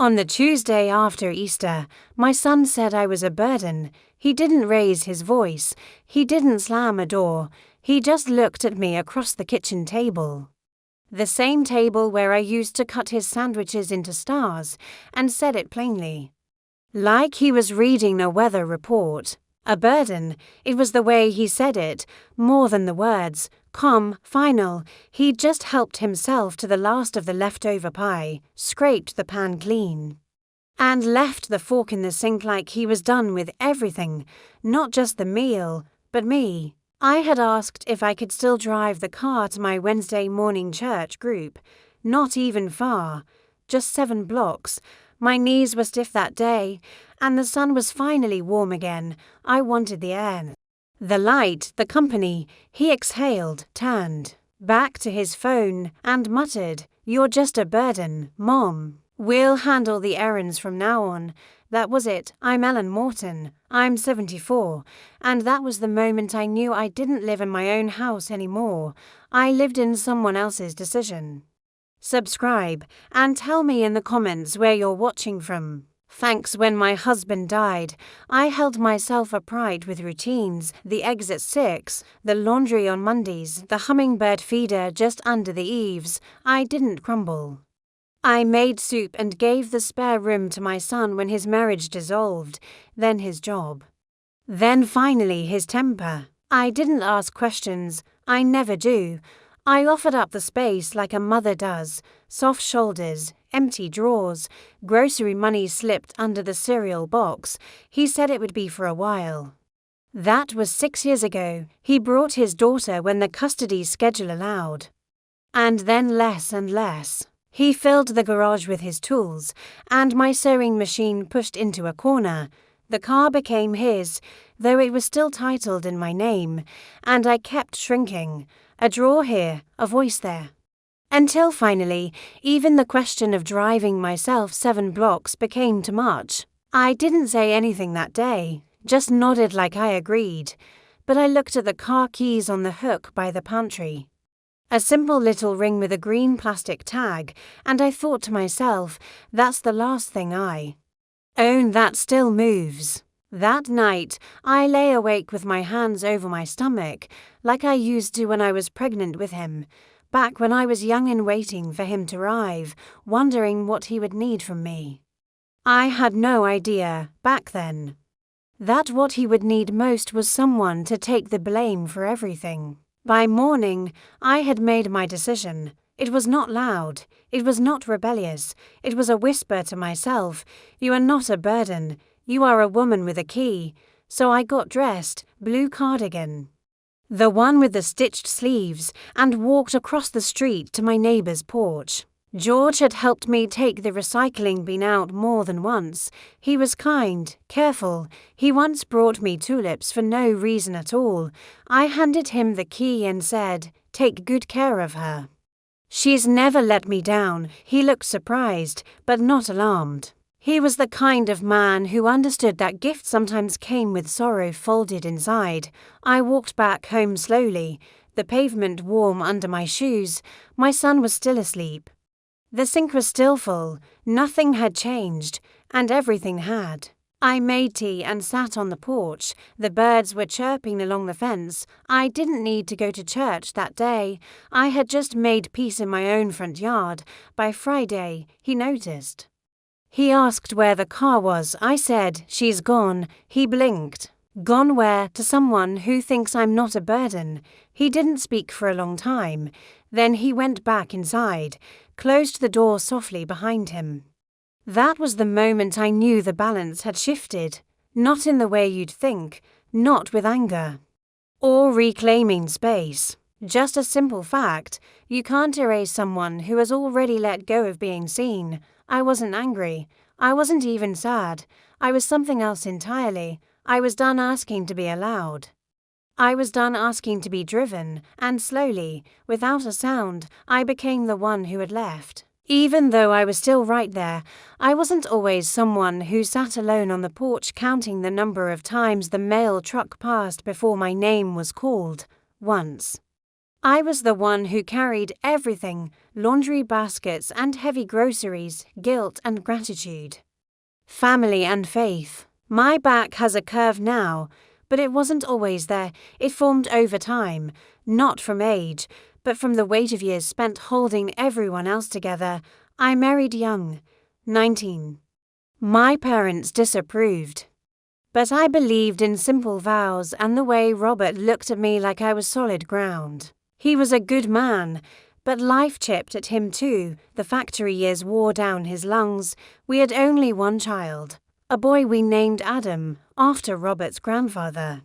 On the Tuesday after Easter, my son said I was a burden. He didn't raise his voice. He didn't slam a door. He just looked at me across the kitchen table. The same table where I used to cut his sandwiches into stars, and said it plainly. Like he was reading a weather report. A burden. It was the way he said it, more than the words. Final. He'd just helped himself to the last of the leftover pie, scraped the pan clean, and left the fork in the sink like he was done with everything, not just the meal, but me. I had asked if I could still drive the car to my Wednesday morning church group. Not even far, just 7 blocks. My knees were stiff that day, and the sun was finally warm again. I wanted the air. The light, the company. He exhaled, turned back to his phone, and muttered, "You're just a burden, Mom. We'll handle the errands from now on." That was it. I'm Ellen Morton. I'm 74. And that was the moment I knew I didn't live in my own house anymore. I lived in someone else's decision. Subscribe, and tell me in the comments where you're watching from. Thanks. When my husband died, I held myself upright with routines, the eggs at 6, the laundry on Mondays, the hummingbird feeder just under the eaves. I didn't crumble. I made soup and gave the spare room to my son when his marriage dissolved, then his job. Then finally his temper. I didn't ask questions. I never do. I offered up the space like a mother does. Soft shoulders, empty drawers, grocery money slipped under the cereal box. He said it would be for a while. That was 6 years ago. He brought his daughter when the custody schedule allowed. And then less and less. He filled the garage with his tools, and my sewing machine pushed into a corner. The car became his, though it was still titled in my name, and I kept shrinking. A drawer here, a voice there. Until finally, even the question of driving myself 7 blocks became too much. I didn't say anything that day, just nodded like I agreed, but I looked at the car keys on the hook by the pantry. A simple little ring with a green plastic tag, and I thought to myself, that's the last thing I own that still moves. That night, I lay awake with my hands over my stomach, like I used to when I was pregnant with him, back when I was young and waiting for him to arrive, wondering what he would need from me. I had no idea, back then, that what he would need most was someone to take the blame for everything. By morning, I had made my decision. It was not loud. It was not rebellious. It was a whisper to myself. You are not a burden. You are a woman with a key. So I got dressed, blue cardigan, the one with the stitched sleeves, and walked across the street to my neighbour's porch. George had helped me take the recycling bin out more than once. He was kind, careful. He once brought me tulips for no reason at all. I handed him the key and said, "Take good care of her. She's never let me down." He looked surprised, but not alarmed. He was the kind of man who understood that gifts sometimes came with sorrow folded inside. I walked back home slowly, the pavement warm under my shoes. My son was still asleep. The sink was still full, nothing had changed, and everything had. I made tea and sat on the porch. The birds were chirping along the fence. I didn't need to go to church that day. I had just made peace in my own front yard. By Friday, he noticed. He asked where the car was. I said, "She's gone." He blinked. Gone where? To someone who thinks I'm not a burden. He didn't speak for a long time. Then he went back inside, closed the door softly behind him. That was the moment I knew the balance had shifted. Not in the way you'd think, not with anger or reclaiming space. Just a simple fact. You can't erase someone who has already let go of being seen. I wasn't angry. I wasn't even sad. I was something else entirely. I was done asking to be allowed. I was done asking to be driven, and slowly, without a sound, I became the one who had left. Even though I was still right there, I wasn't always someone who sat alone on the porch counting the number of times the mail truck passed before my name was called. Once. I was the one who carried everything: laundry baskets and heavy groceries, guilt and gratitude, family and faith. My back has a curve now, but it wasn't always there. It formed over time, not from age, but from the weight of years spent holding everyone else together. I married young, 19. My parents disapproved. But I believed in simple vows and the way Robert looked at me like I was solid ground. He was a good man, but life chipped at him too. The factory years wore down his lungs. We had only one child, a boy we named Adam, after Robert's grandfather.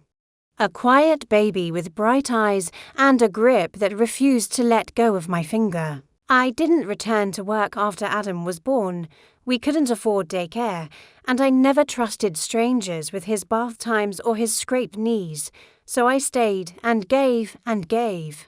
A quiet baby with bright eyes and a grip that refused to let go of my finger. I didn't return to work after Adam was born. We couldn't afford daycare, and I never trusted strangers with his bath times or his scraped knees, so I stayed and gave and gave.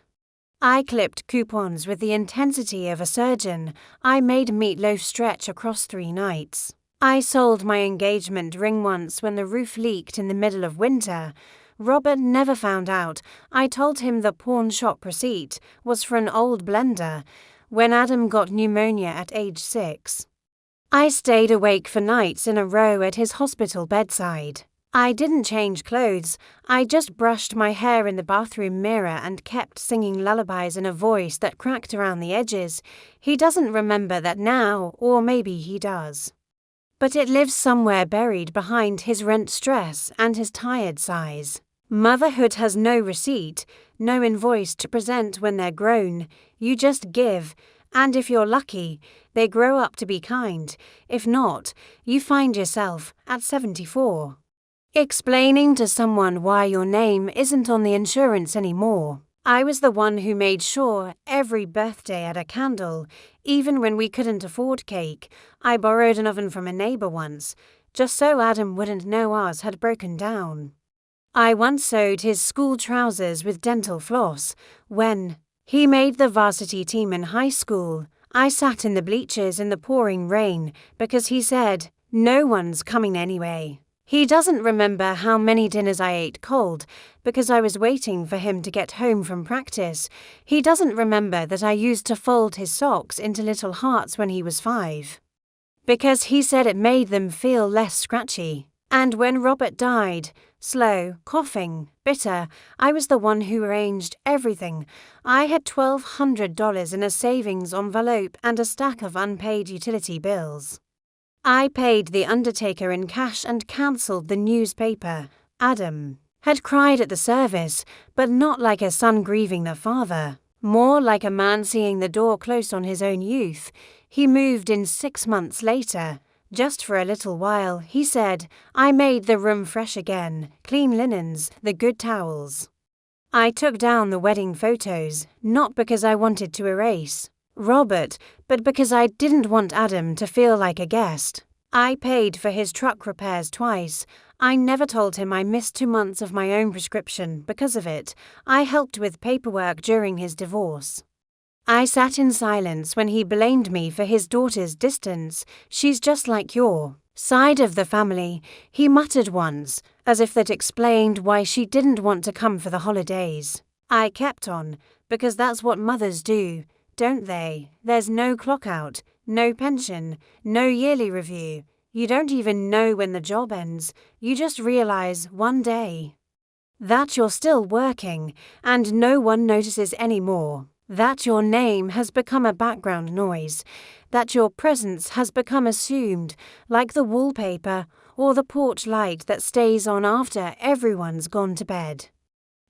I clipped coupons with the intensity of a surgeon. I made meatloaf stretch across 3 nights. I sold my engagement ring once when the roof leaked in the middle of winter. Robert never found out. I told him the pawn shop receipt was for an old blender when Adam got pneumonia at age 6. I stayed awake for nights in a row at his hospital bedside. I didn't change clothes. I just brushed my hair in the bathroom mirror and kept singing lullabies in a voice that cracked around the edges. He doesn't remember that now, or maybe he does. But it lives somewhere buried behind his rent stress and his tired sighs. Motherhood has no receipt, no invoice to present when they're grown. You just give, and if you're lucky, they grow up to be kind. If not, you find yourself, at 74, explaining to someone why your name isn't on the insurance anymore. I was the one who made sure every birthday had a candle, even when we couldn't afford cake. I borrowed an oven from a neighbour once, just so Adam wouldn't know ours had broken down. I once sewed his school trousers with dental floss. When he made the varsity team in high school, I sat in the bleachers in the pouring rain because he said, "No one's coming anyway." He doesn't remember how many dinners I ate cold because I was waiting for him to get home from practice. He doesn't remember that I used to fold his socks into little hearts when he was 5, because he said it made them feel less scratchy. And when Robert died, slow, coughing, bitter, I was the one who arranged everything. I had $1,200 in a savings envelope and a stack of unpaid utility bills. I paid the undertaker in cash and cancelled the newspaper. Adam had cried at the service, but not like a son grieving the father, more like a man seeing the door close on his own youth. He moved in 6 months later. Just for a little while, he said, I made the room fresh again, clean linens, the good towels. I took down the wedding photos, not because I wanted to erase Robert, but because I didn't want Adam to feel like a guest. I paid for his truck repairs twice. I never told him I missed 2 months of my own prescription because of it. I helped with paperwork during his divorce. I sat in silence when he blamed me for his daughter's distance. She's just like your side of the family, he muttered once, as if that explained why she didn't want to come for the holidays. I kept on, because that's what mothers do, don't they? There's no clock out, no pension, no yearly review. You don't even know when the job ends. You just realize one day that you're still working and no one notices anymore. That your name has become a background noise. That your presence has become assumed, like the wallpaper or the porch light that stays on after everyone's gone to bed.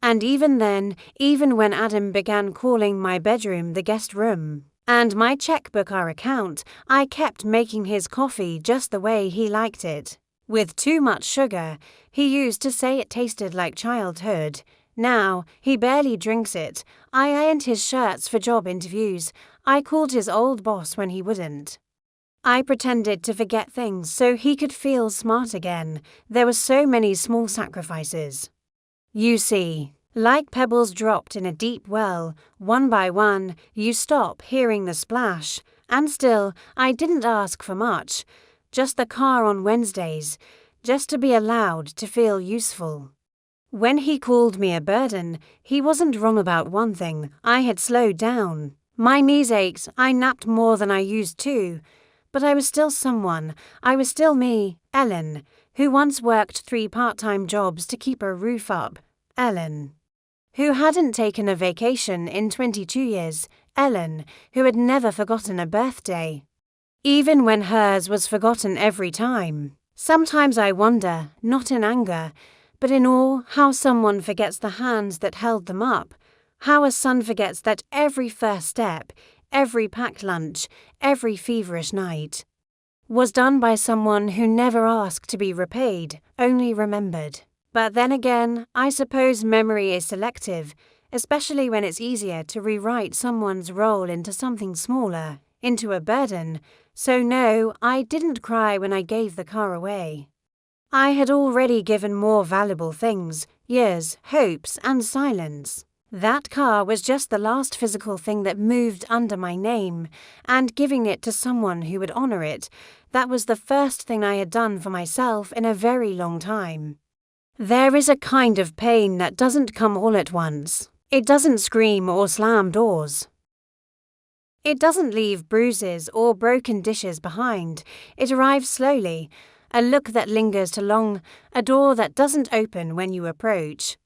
And even then, even when Adam began calling my bedroom the guest room, and my checkbook our account, I kept making his coffee just the way he liked it. With too much sugar, he used to say it tasted like childhood. Now, he barely drinks it. I ironed his shirts for job interviews. I called his old boss when he wouldn't. I pretended to forget things so he could feel smart again. There were so many small sacrifices. You see, like pebbles dropped in a deep well, one by one, you stop hearing the splash. And still, I didn't ask for much. Just the car on Wednesdays, just to be allowed to feel useful. When he called me a burden, he wasn't wrong about one thing: I had slowed down. My knees ached, I napped more than I used to. But I was still someone. I was still me, Ellen, who once worked 3 part-time jobs to keep her roof up. Ellen, who hadn't taken a vacation in 22 years. Ellen, who had never forgotten a birthday, even when hers was forgotten every time. Sometimes I wonder, not in anger, but in awe, how someone forgets the hands that held them up, how a son forgets that every first step, every packed lunch, every feverish night was done by someone who never asked to be repaid, only remembered. But then again, I suppose memory is selective, especially when it's easier to rewrite someone's role into something smaller, into a burden. So no, I didn't cry when I gave the car away. I had already given more valuable things: years, hopes, and silence. That car was just the last physical thing that moved under my name, and giving it to someone who would honor it, that was the first thing I had done for myself in a very long time. There is a kind of pain that doesn't come all at once. It doesn't scream or slam doors. It doesn't leave bruises or broken dishes behind. It arrives slowly, a look that lingers too long, a door that doesn't open when you approach.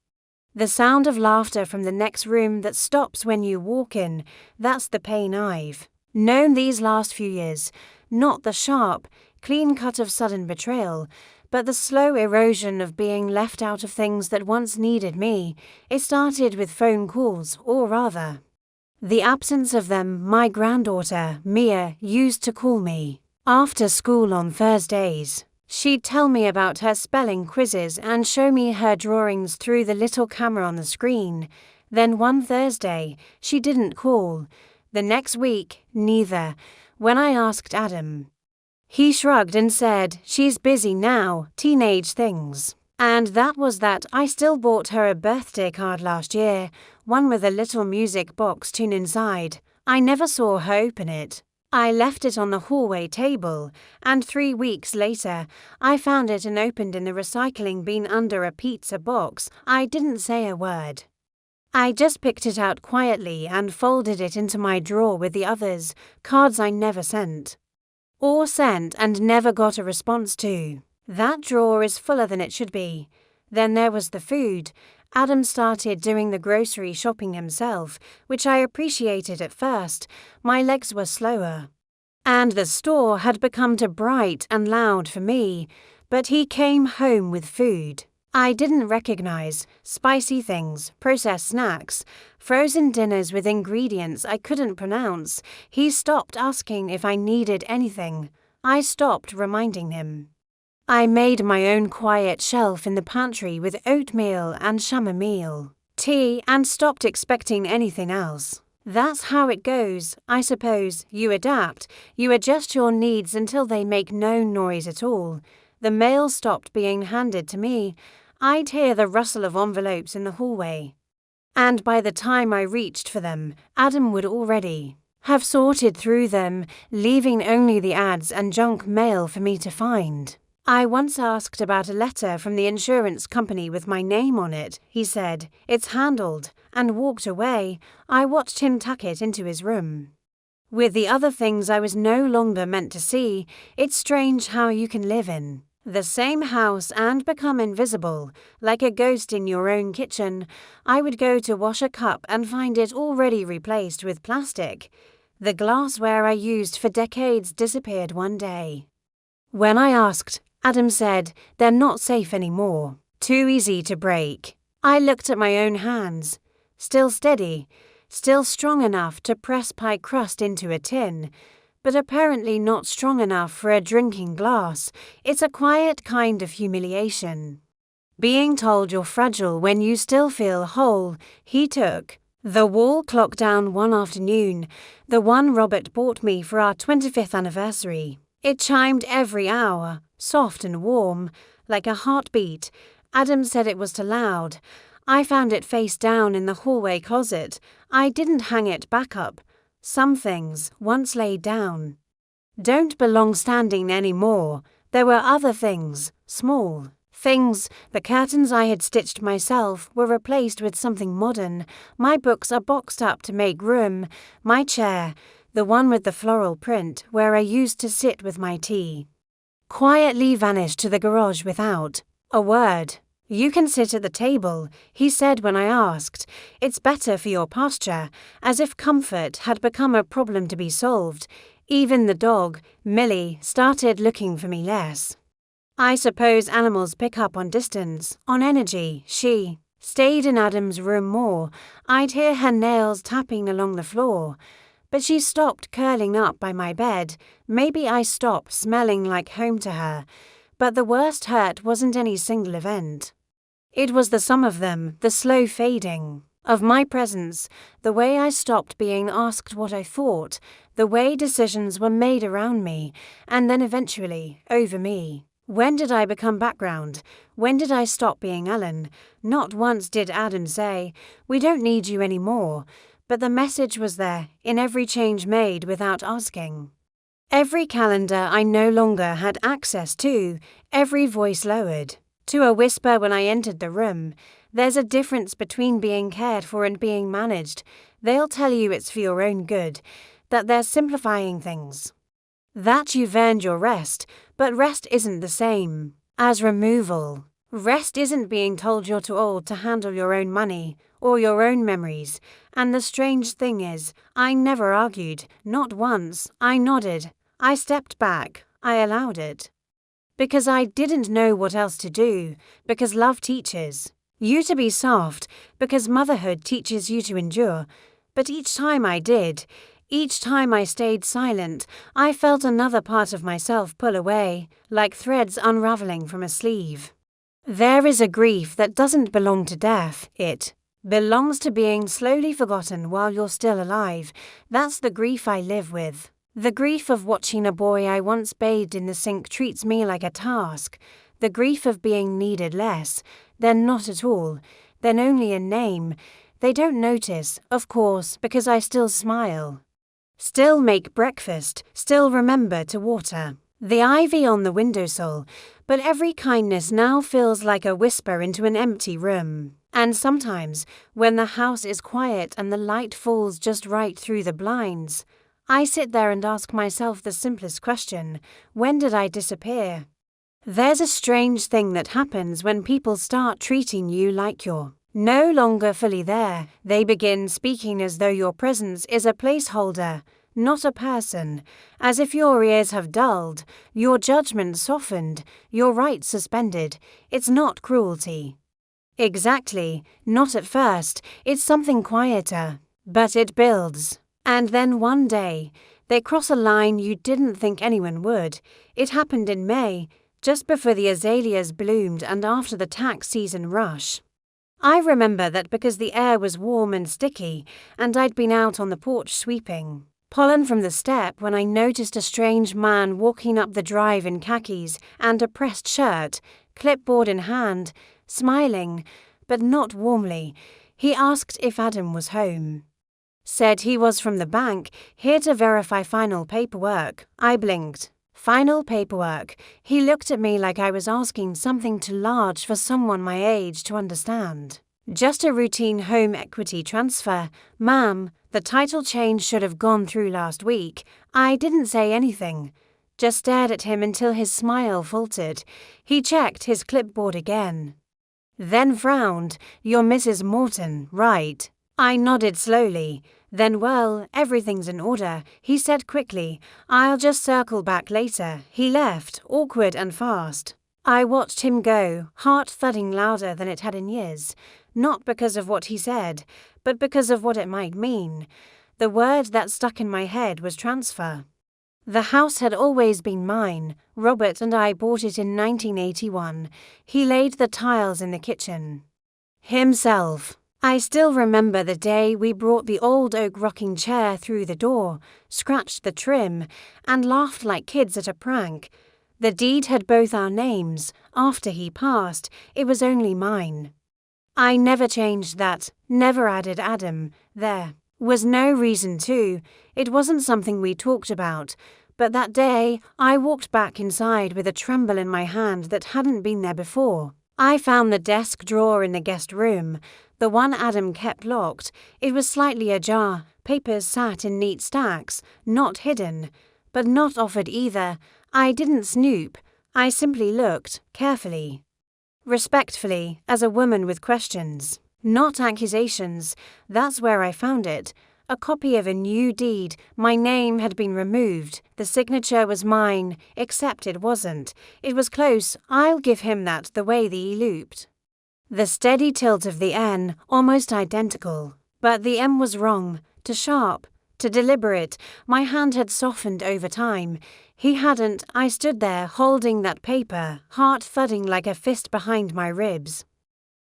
The sound of laughter from the next room that stops when you walk in, that's the pain I've known these last few years. Not the sharp, clean cut of sudden betrayal, but the slow erosion of being left out of things that once needed me. It started with phone calls, or rather, the absence of them. My granddaughter, Mia, used to call me after school on Thursdays. She'd tell me about her spelling quizzes and show me her drawings through the little camera on the screen. Then one Thursday, she didn't call. The next week, neither. When I asked Adam, he shrugged and said, "She's busy now, teenage things." And that was that. I still bought her a birthday card last year, one with a little music box tune inside. I never saw her open it. I left it on the hallway table, and 3 weeks later, I found it and opened in the recycling bin under a pizza box. I didn't say a word. I just picked it out quietly and folded it into my drawer with the others, cards I never sent. Or sent and never got a response to. That drawer is fuller than it should be. Then there was the food. Adam started doing the grocery shopping himself, which I appreciated at first. My legs were slower. And the store had become too bright and loud for me, but he came home with food I didn't recognize: spicy things, processed snacks, frozen dinners with ingredients I couldn't pronounce. He stopped asking if I needed anything. I stopped reminding him. I made my own quiet shelf in the pantry with oatmeal and chamomile tea and stopped expecting anything else. That's how it goes, I suppose. You adapt, you adjust your needs until they make no noise at all. The mail stopped being handed to me. I'd hear the rustle of envelopes in the hallway. And by the time I reached for them, Adam would already have sorted through them, leaving only the ads and junk mail for me to find. I once asked about a letter from the insurance company with my name on it. He said, "It's handled," and walked away. I watched him tuck it into his room with the other things I was no longer meant to see. It's strange how you can live in the same house and become invisible, like a ghost in your own kitchen. I would go to wash a cup and find it already replaced with plastic. The glassware I used for decades disappeared one day. When I asked, Adam said, "They're not safe anymore. Too easy to break." I looked at my own hands. Still steady, still strong enough to press pie crust into a tin, but apparently not strong enough for a drinking glass. It's a quiet kind of humiliation, being told you're fragile when you still feel whole. He took the wall clock down one afternoon, the one Robert bought me for our 25th anniversary. It chimed every hour, soft and warm, like a heartbeat. Adam said it was too loud. I found it face down in the hallway closet. I didn't hang it back up. Some things, once laid down, don't belong standing anymore. There were other things, small Things, the curtains I had stitched myself, were replaced with something modern. My books are boxed up to make room. My chair, the one with the floral print, where I used to sit with my tea, quietly vanished to the garage without a word. "You can sit at the table," he said when I asked. "It's better for your posture," as if comfort had become a problem to be solved. Even the dog, Millie, started looking for me less. I suppose animals pick up on distance, on energy. She stayed in Adam's room more. I'd hear her nails tapping along the floor. But she stopped curling up by my bed. Maybe I stopped smelling like home to her. But the worst hurt wasn't any single event. It was the sum of them, the slow fading of my presence, the way I stopped being asked what I thought, the way decisions were made around me, and then eventually over me. When did I become background? When did I stop being Ellen? Not once did Adam say, "We don't need you anymore," but the message was there, in every change made without asking. Every calendar I no longer had access to, every voice lowered to a whisper when I entered the room. There's a difference between being cared for and being managed. They'll tell you it's for your own good, that they're simplifying things, that you've earned your rest, but rest isn't the same as removal. Rest isn't being told you're too old to handle your own money or your own memories. And the strange thing is, I never argued, not once. I nodded. I stepped back. I allowed it. Because I didn't know what else to do, because love teaches you to be soft, because motherhood teaches you to endure. But each time I did, each time I stayed silent, I felt another part of myself pull away, like threads unraveling from a sleeve. There is a grief that doesn't belong to death. It belongs to being slowly forgotten while you're still alive. That's the grief I live with. The grief of watching a boy I once bathed in the sink treats me like a task. The grief of being needed less. They're not at all. Then only in name. They don't notice, of course, because I still smile. Still make breakfast, still remember to water the ivy on the windowsill, but every kindness now feels like a whisper into an empty room. And sometimes, when the house is quiet and the light falls just right through the blinds, I sit there and ask myself the simplest question: when did I disappear? There's a strange thing that happens when people start treating you like you're no longer fully there. They begin speaking as though your presence is a placeholder, not a person, as if your ears have dulled, your judgment softened, your rights suspended. It's not cruelty. Exactly, not at first. It's something quieter, but it builds. And then one day, they cross a line you didn't think anyone would. It happened in May, just before the azaleas bloomed and after the tax season rush. I remember that because the air was warm and sticky, and I'd been out on the porch sweeping pollen from the step when I noticed a strange man walking up the drive in khakis and a pressed shirt, clipboard in hand, smiling, but not warmly. He asked if Adam was home. Said he was from the bank, here to verify final paperwork. I blinked. Final paperwork. He looked at me like I was asking something too large for someone my age to understand. Just a routine home equity transfer. Ma'am, the title change should have gone through last week. I didn't say anything. Just stared at him until his smile faltered. He checked his clipboard again. Then frowned. "You're Mrs. Morton, right?" I nodded slowly. Then, "Well, everything's in order," he said quickly. "I'll just circle back later." He left, awkward and fast. I watched him go, heart thudding louder than it had in years. Not because of what he said, but because of what it might mean. The word that stuck in my head was transfer. The house had always been mine. Robert and I bought it in 1981. He laid the tiles in the kitchen himself. I still remember the day we brought the old oak rocking chair through the door, scratched the trim, and laughed like kids at a prank. The deed had both our names. After he passed, it was only mine. I never changed that, never added Adam. There was no reason to. It wasn't something we talked about. But that day, I walked back inside with a tremble in my hand that hadn't been there before. I found the desk drawer in the guest room, the one Adam kept locked. It was slightly ajar, papers sat in neat stacks, not hidden, but not offered either. I didn't snoop, I simply looked, carefully. Respectfully, as a woman with questions, not accusations. That's where I found it. A copy of a new deed. My name had been removed. The signature was mine, except it wasn't. It was close, I'll give him that, the way the E looped. The steady tilt of the N, almost identical. But the M was wrong, too sharp, too deliberate. My hand had softened over time. He hadn't. I stood there, holding that paper, heart thudding like a fist behind my ribs.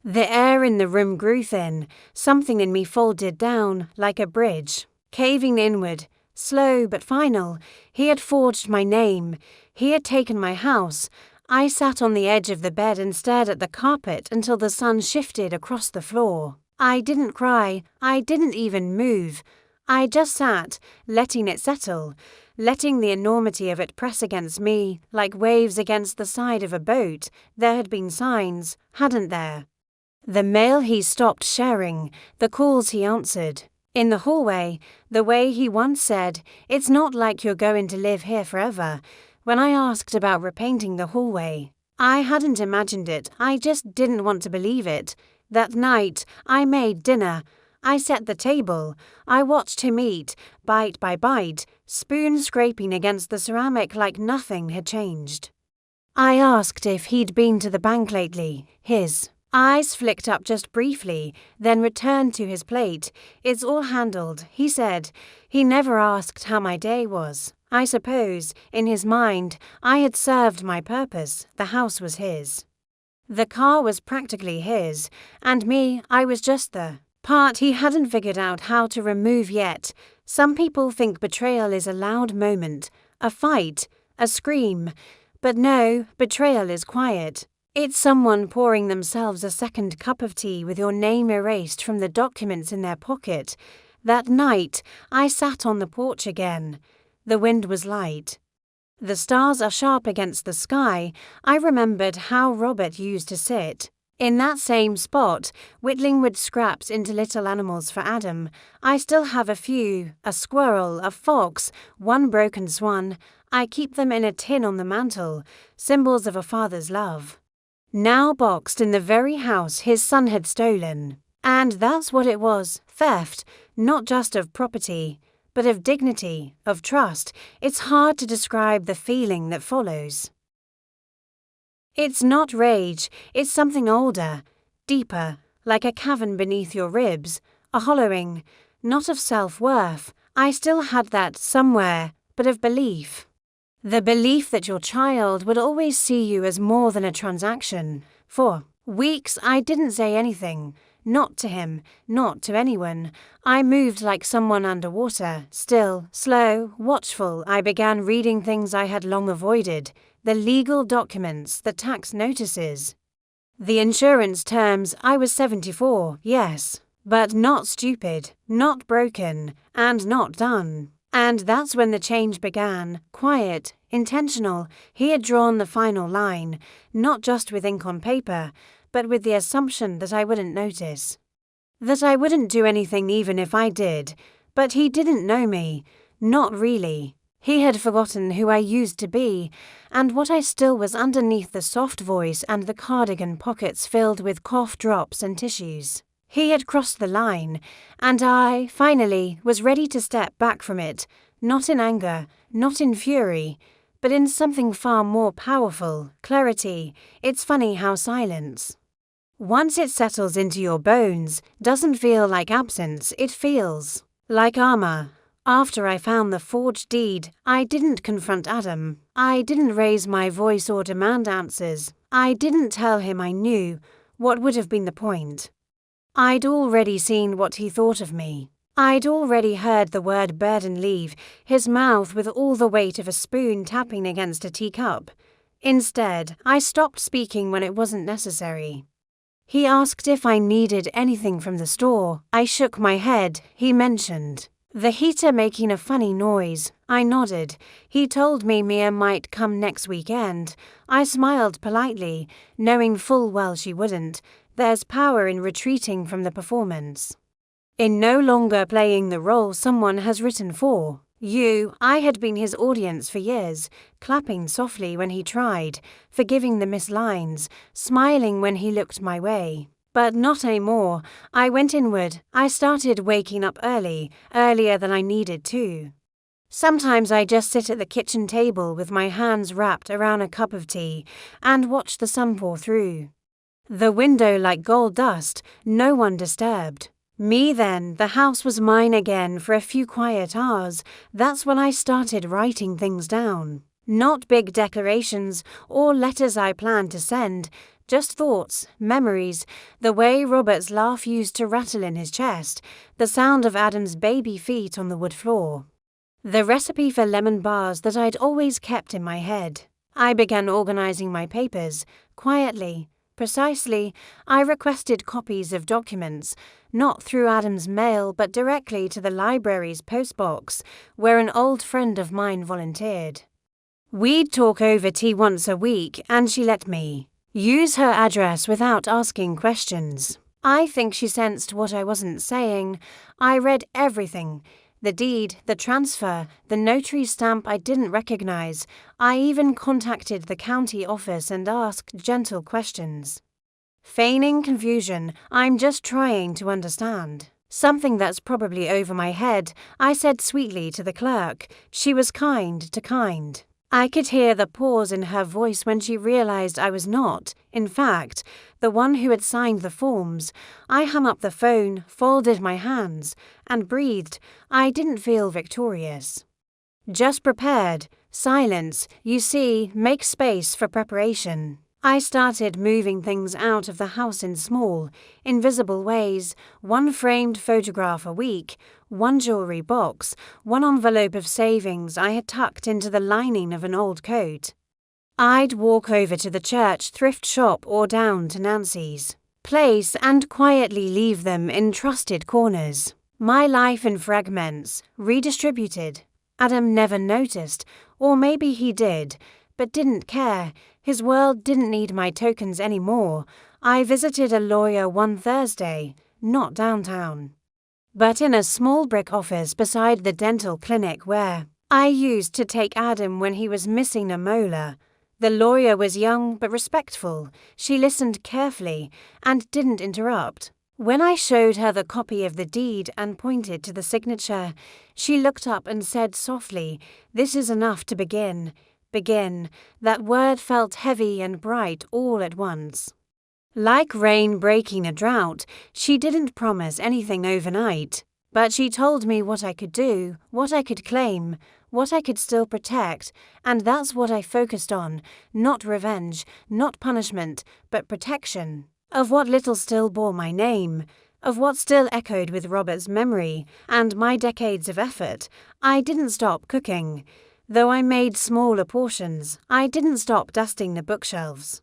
The air in the room grew thin. Something in me folded down, like a bridge, caving inward, slow but final. He had forged my name. He had taken my house. I sat on the edge of the bed and stared at the carpet until the sun shifted across the floor. I didn't cry. I didn't even move. I just sat, letting it settle, letting the enormity of it press against me, like waves against the side of a boat. There had been signs, hadn't there? The mail he stopped sharing, the calls he answered. In the hallway, the way he once said, "It's not like you're going to live here forever." When I asked about repainting the hallway, I hadn't imagined it, I just didn't want to believe it. That night, I made dinner. I set the table. I watched him eat, bite by bite, spoon scraping against the ceramic like nothing had changed. I asked if he'd been to the bank lately. His eyes flicked up just briefly, then returned to his plate. "It's all handled," he said. He never asked how my day was. I suppose, in his mind, I had served my purpose. The house was his. The car was practically his, and me, I was just the part he hadn't figured out how to remove yet. Some people think betrayal is a loud moment, a fight, a scream. But no, betrayal is quiet. It's someone pouring themselves a second cup of tea with your name erased from the documents in their pocket. That night, I sat on the porch again. The wind was light. The stars are sharp against the sky. I remembered how Robert used to sit. In that same spot, whittling wood scraps into little animals for Adam. I still have a few, a squirrel, a fox, one broken swan. I keep them in a tin on the mantel, symbols of a father's love. Now boxed in the very house his son had stolen. And that's what it was, theft, not just of property, but of dignity, of trust. It's hard to describe the feeling that follows. It's not rage, it's something older, deeper, like a cavern beneath your ribs, a hollowing, not of self-worth. I still had that somewhere, but of belief. The belief that your child would always see you as more than a transaction. For weeks I didn't say anything, not to him, not to anyone. I moved like someone underwater, still, slow, watchful. I began reading things I had long avoided. The legal documents, the tax notices, the insurance terms. I was 74, yes, but not stupid, not broken, and not done. And that's when the change began, quiet, intentional. He had drawn the final line, not just with ink on paper, but with the assumption that I wouldn't notice. That I wouldn't do anything even if I did. But he didn't know me, not really. He had forgotten who I used to be, and what I still was underneath the soft voice and the cardigan pockets filled with cough drops and tissues. He had crossed the line, and I, finally, was ready to step back from it, not in anger, not in fury, but in something far more powerful, clarity. It's funny how silence, once it settles into your bones, doesn't feel like absence, it feels like armor. After I found the forged deed, I didn't confront Adam. I didn't raise my voice or demand answers. I didn't tell him I knew. What would have been the point? I'd already seen what he thought of me. I'd already heard the word burden leave his mouth with all the weight of a spoon tapping against a teacup. Instead, I stopped speaking when it wasn't necessary. He asked if I needed anything from the store. I shook my head. He mentioned the heater making a funny noise. I nodded. He told me Mia might come next weekend. I smiled politely, knowing full well she wouldn't. There's power in retreating from the performance. In no longer playing the role someone has written for you. I had been his audience for years, clapping softly when he tried, forgiving the missed lines, smiling when he looked my way. But not anymore. I went inward. I started waking up early, earlier than I needed to. Sometimes I just sit at the kitchen table with my hands wrapped around a cup of tea and watch the sun pour through the window like gold dust, no one disturbed me then. The house was mine again for a few quiet hours. That's when I started writing things down. Not big declarations or letters I planned to send, just thoughts, memories, the way Robert's laugh used to rattle in his chest, the sound of Adam's baby feet on the wood floor. The recipe for lemon bars that I'd always kept in my head. I began organizing my papers, quietly, precisely. I requested copies of documents, not through Adam's mail but directly to the library's postbox, where an old friend of mine volunteered. We'd talk over tea once a week, and she let me use her address without asking questions. I think she sensed what I wasn't saying. I read everything. The deed, the transfer, the notary stamp I didn't recognize. I even contacted the county office and asked gentle questions. Feigning confusion, I'm just trying to understand. Something that's probably over my head, I said sweetly to the clerk. She was kind to kind. I could hear the pause in her voice when she realized I was not, in fact, the one who had signed the forms. I hung up the phone, folded my hands, and breathed. I didn't feel victorious. Just prepared. Silence, you see, makes space for preparation. I started moving things out of the house in small, invisible ways, one framed photograph a week, one jewelry box, one envelope of savings I had tucked into the lining of an old coat. I'd walk over to the church thrift shop or down to Nancy's place and quietly leave them in trusted corners. My life in fragments, redistributed. Adam never noticed, or maybe he did, but didn't care. His world didn't need my tokens anymore. I visited a lawyer one Thursday, not downtown, but in a small brick office beside the dental clinic where I used to take Adam when he was missing a molar. The lawyer was young but respectful. She listened carefully and didn't interrupt. When I showed her the copy of the deed and pointed to the signature, she looked up and said softly, "This is enough to begin." Begin. That word felt heavy and bright all at once. Like rain breaking a drought, she didn't promise anything overnight, but she told me what I could do, what I could claim, what I could still protect, and that's what I focused on, not revenge, not punishment, but protection, of what little still bore my name, of what still echoed with Robert's memory and my decades of effort. I didn't stop cooking. Though I made smaller portions, I didn't stop dusting the bookshelves.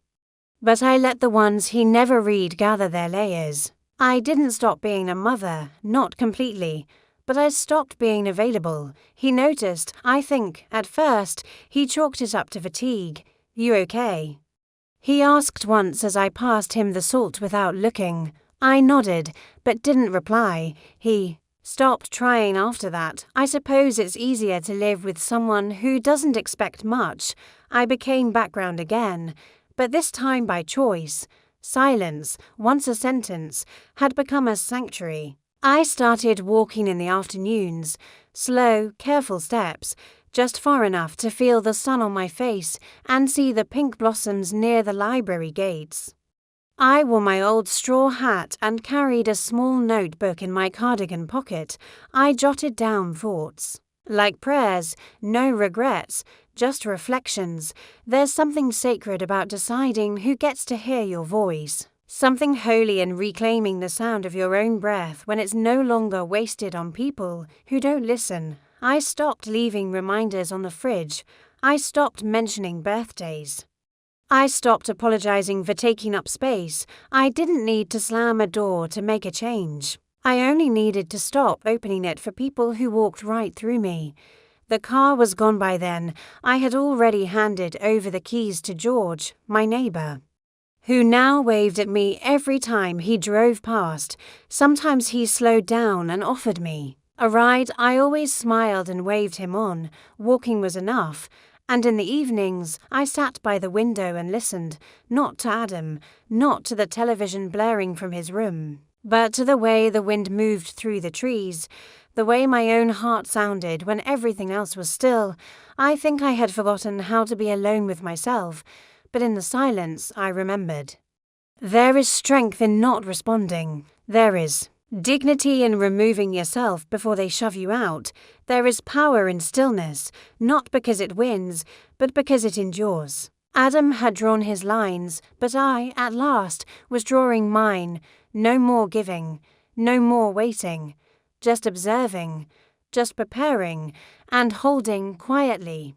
But I let the ones he never read gather their layers. I didn't stop being a mother, not completely, but I stopped being available. He noticed, I think, at first, he chalked it up to fatigue. "You okay?" He asked once as I passed him the salt without looking. I nodded, but didn't reply. He stopped trying after that. I suppose it's easier to live with someone who doesn't expect much. I became background again, but this time by choice. Silence, once a sentence, had become a sanctuary. I started walking in the afternoons, slow, careful steps, just far enough to feel the sun on my face and see the pink blossoms near the library gates. I wore my old straw hat and carried a small notebook in my cardigan pocket. I jotted down thoughts. Like prayers, no regrets, just reflections. There's something sacred about deciding who gets to hear your voice. Something holy in reclaiming the sound of your own breath when it's no longer wasted on people who don't listen. I stopped leaving reminders on the fridge. I stopped mentioning birthdays. I stopped apologizing for taking up space. I didn't need to slam a door to make a change. I only needed to stop opening it for people who walked right through me. The car was gone by then. I had already handed over the keys to George, my neighbour, who now waved at me every time he drove past. Sometimes he slowed down and offered me a ride. I always smiled and waved him on. Walking was enough, and in the evenings I sat by the window and listened, not to Adam, not to the television blaring from his room, but to the way the wind moved through the trees, the way my own heart sounded when everything else was still. I think I had forgotten how to be alone with myself, but in the silence I remembered. There is strength in not responding. There is dignity in removing yourself before they shove you out. There is power in stillness, not because it wins, but because it endures. Adam had drawn his lines, but I, at last, was drawing mine. No more giving, no more waiting. Just observing, just preparing, and holding quietly.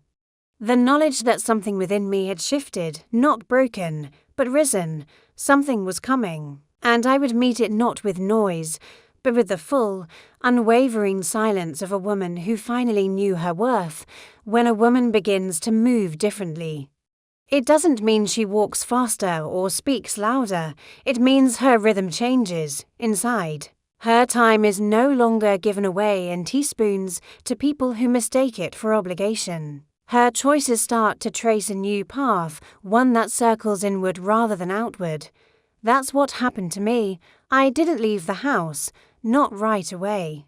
The knowledge that something within me had shifted, not broken, but risen. Something was coming, and I would meet it not with noise, but with the full, unwavering silence of a woman who finally knew her worth. When a woman begins to move differently, it doesn't mean she walks faster or speaks louder. It means her rhythm changes inside. Her time is no longer given away in teaspoons to people who mistake it for obligation. Her choices start to trace a new path, one that circles inward rather than outward. That's what happened to me. I didn't leave the house, not right away.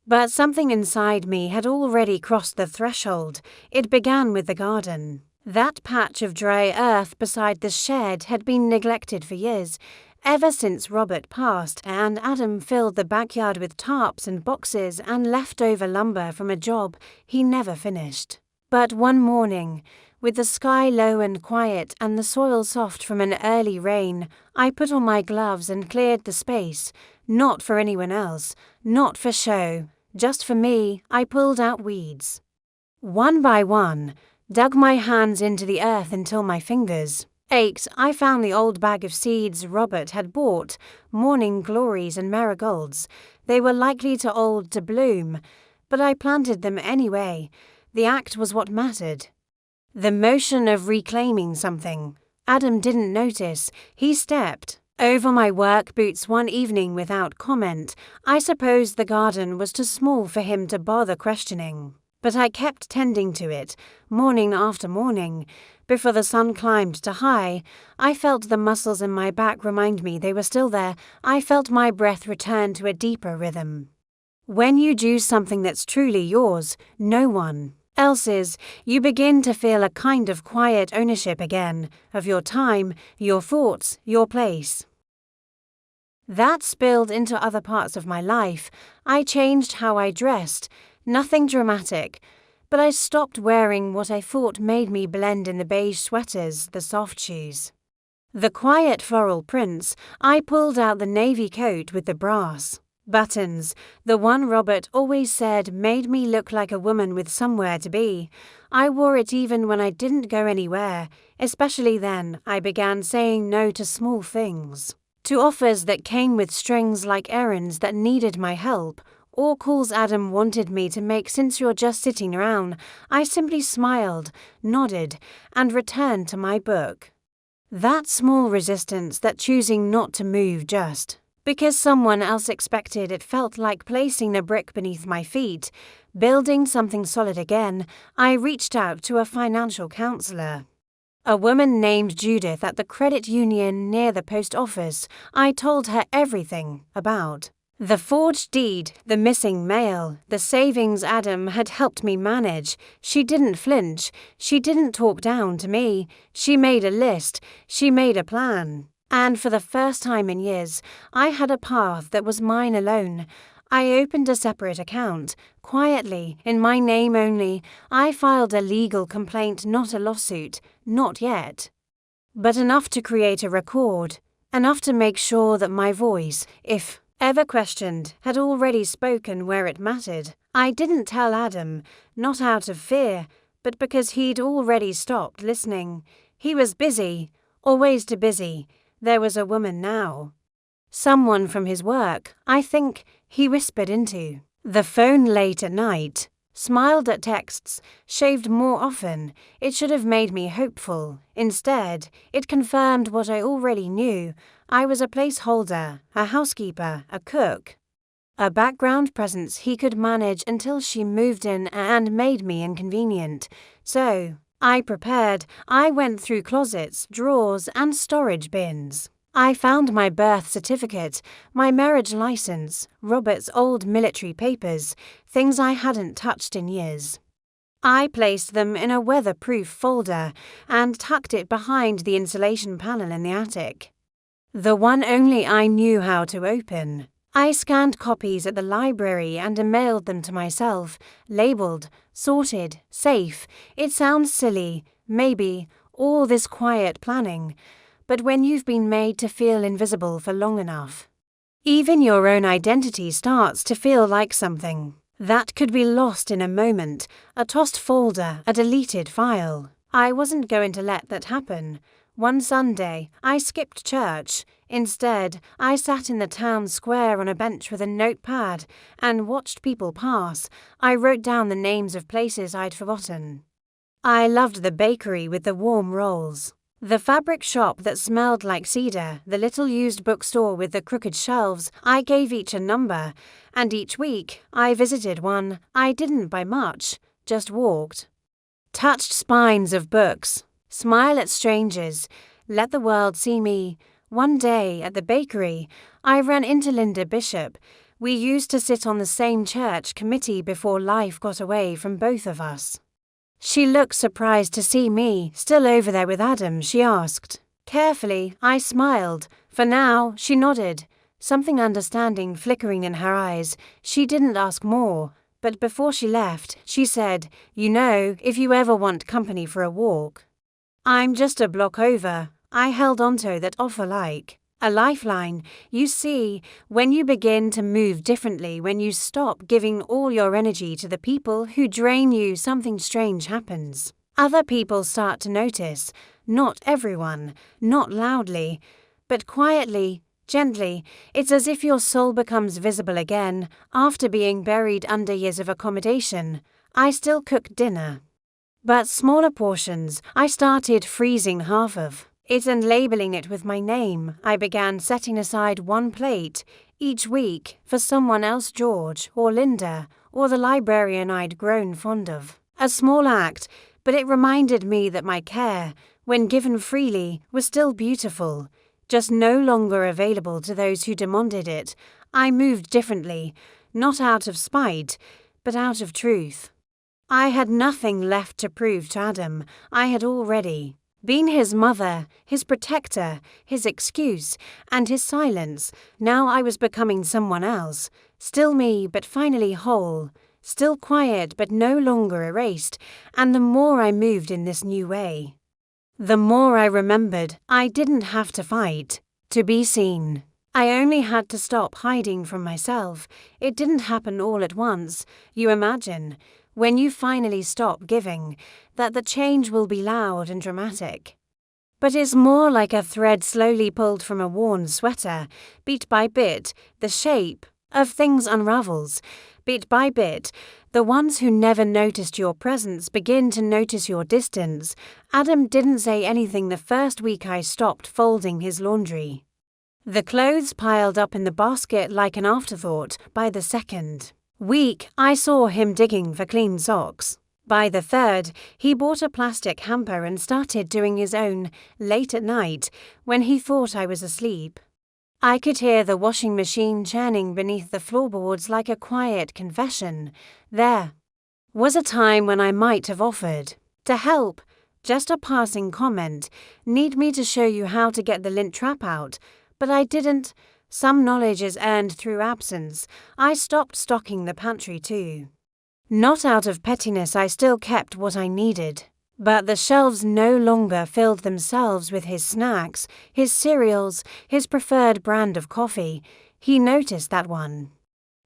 But something inside me had already crossed the threshold. It began with the garden. That patch of dry earth beside the shed had been neglected for years, ever since Robert passed and Adam filled the backyard with tarps and boxes and leftover lumber from a job he never finished. But one morning, with the sky low and quiet and the soil soft from an early rain, I put on my gloves and cleared the space, not for anyone else, not for show, just for me. I pulled out weeds. One by one, dug my hands into the earth until my fingers ached. I found the old bag of seeds Robert had bought, morning glories and marigolds. They were likely too old to bloom, but I planted them anyway. The act was what mattered. The motion of reclaiming something. Adam didn't notice. He stepped over my work boots one evening without comment. I suppose the garden was too small for him to bother questioning. But I kept tending to it, morning after morning. Before the sun climbed to high, I felt the muscles in my back remind me they were still there. I felt my breath return to a deeper rhythm. When you do something that's truly yours, no one else's, you begin to feel a kind of quiet ownership again, of your time, your thoughts, your place. That spilled into other parts of my life. I changed how I dressed. Nothing dramatic, but I stopped wearing what I thought made me blend in the beige sweaters, the soft shoes, the quiet floral prints. I pulled out the navy coat with the brass buttons, the one Robert always said made me look like a woman with somewhere to be. I wore it even when I didn't go anywhere. Especially then, I began saying no to small things, to offers that came with strings, like errands that needed my help, or calls Adam wanted me to make. Since you're just sitting around, I simply smiled, nodded, and returned to my book. That small resistance, that choosing not to move just because someone else expected it, felt like placing a brick beneath my feet, building something solid again. I reached out to a financial counselor, a woman named Judith at the credit union near the post office. I told her everything about the forged deed, the missing mail, the savings Adam had helped me manage. She didn't flinch. She didn't talk down to me. She made a list. She made a plan. And for the first time in years, I had a path that was mine alone. I opened a separate account, quietly, in my name only. I filed a legal complaint, not a lawsuit, not yet, but enough to create a record, enough to make sure that my voice, if ever questioned, had already spoken where it mattered. I didn't tell Adam, not out of fear, but because he'd already stopped listening. He was busy, always too busy. There was a woman now, someone from his work, I think, he whispered into the phone late at night. smiled at texts, shaved more often. It should have made me hopeful. Instead, it confirmed what I already knew. I was a placeholder, a housekeeper, a cook. A background presence he could manage until she moved in and made me inconvenient. So, I prepared. I went through closets, drawers, and storage bins. I found my birth certificate, my marriage license, Robert's old military papers, things I hadn't touched in years. I placed them in a weatherproof folder and tucked it behind the insulation panel in the attic. The one only I knew how to open. I scanned copies at the library and mailed them to myself, labelled, sorted, safe. It sounds silly, maybe, all this quiet planning, but when you've been made to feel invisible for long enough, even your own identity starts to feel like something that could be lost in a moment, a tossed folder, a deleted file. I wasn't going to let that happen. One Sunday, I skipped church. Instead, I sat in the town square on a bench with a notepad and watched people pass. I wrote down the names of places I'd forgotten. I loved the bakery with the warm rolls, the fabric shop that smelled like cedar, the little used bookstore with the crooked shelves. I gave each a number, and each week I visited one. I didn't buy much, just walked. Touched spines of books. Smile at strangers, let the world see me. One day at the bakery, I ran into Linda Bishop. We used to sit on the same church committee before life got away from both of us. She looked surprised to see me, still over there with Adam, she asked. Carefully, I smiled. For now, she nodded, something understanding flickering in her eyes. She didn't ask more, but before she left, she said, "You know, if you ever want company for a walk, I'm just a block over." I held onto that offer like a lifeline. You see, when you begin to move differently, when you stop giving all your energy to the people who drain you, something strange happens. Other people start to notice. Not everyone, not loudly, but quietly, gently. It's as if your soul becomes visible again after being buried under years of accommodation. I still cooked dinner, but smaller portions. I started freezing half of it and labeling it with my name. I began setting aside one plate each week for someone else, George or Linda or the librarian I'd grown fond of. A small act, but it reminded me that my care, when given freely, was still beautiful, just no longer available to those who demanded it. I moved differently, not out of spite, but out of truth. I had nothing left to prove to Adam. I had already been his mother, his protector, his excuse, and his silence. Now I was becoming someone else, still me but finally whole, still quiet but no longer erased. And the more I moved in this new way, the more I remembered I didn't have to fight to be seen. I only had to stop hiding from myself. It didn't happen all at once. You imagine, when you finally stop giving, that the change will be loud and dramatic. But it's more like a thread slowly pulled from a worn sweater. Bit by bit, the shape of things unravels. Bit by bit, the ones who never noticed your presence begin to notice your distance. Adam didn't say anything the first week I stopped folding his laundry. The clothes piled up in the basket like an afterthought. By the second week, I saw him digging for clean socks. By the third, he bought a plastic hamper and started doing his own, late at night, when he thought I was asleep. I could hear the washing machine churning beneath the floorboards like a quiet confession. There was a time when I might have offered to help, just a passing comment, "Need me to show you how to get the lint trap out?" But I didn't. Some knowledge is earned through absence. I stopped stocking the pantry too. Not out of pettiness, I still kept what I needed. But the shelves no longer filled themselves with his snacks, his cereals, his preferred brand of coffee. He noticed that one.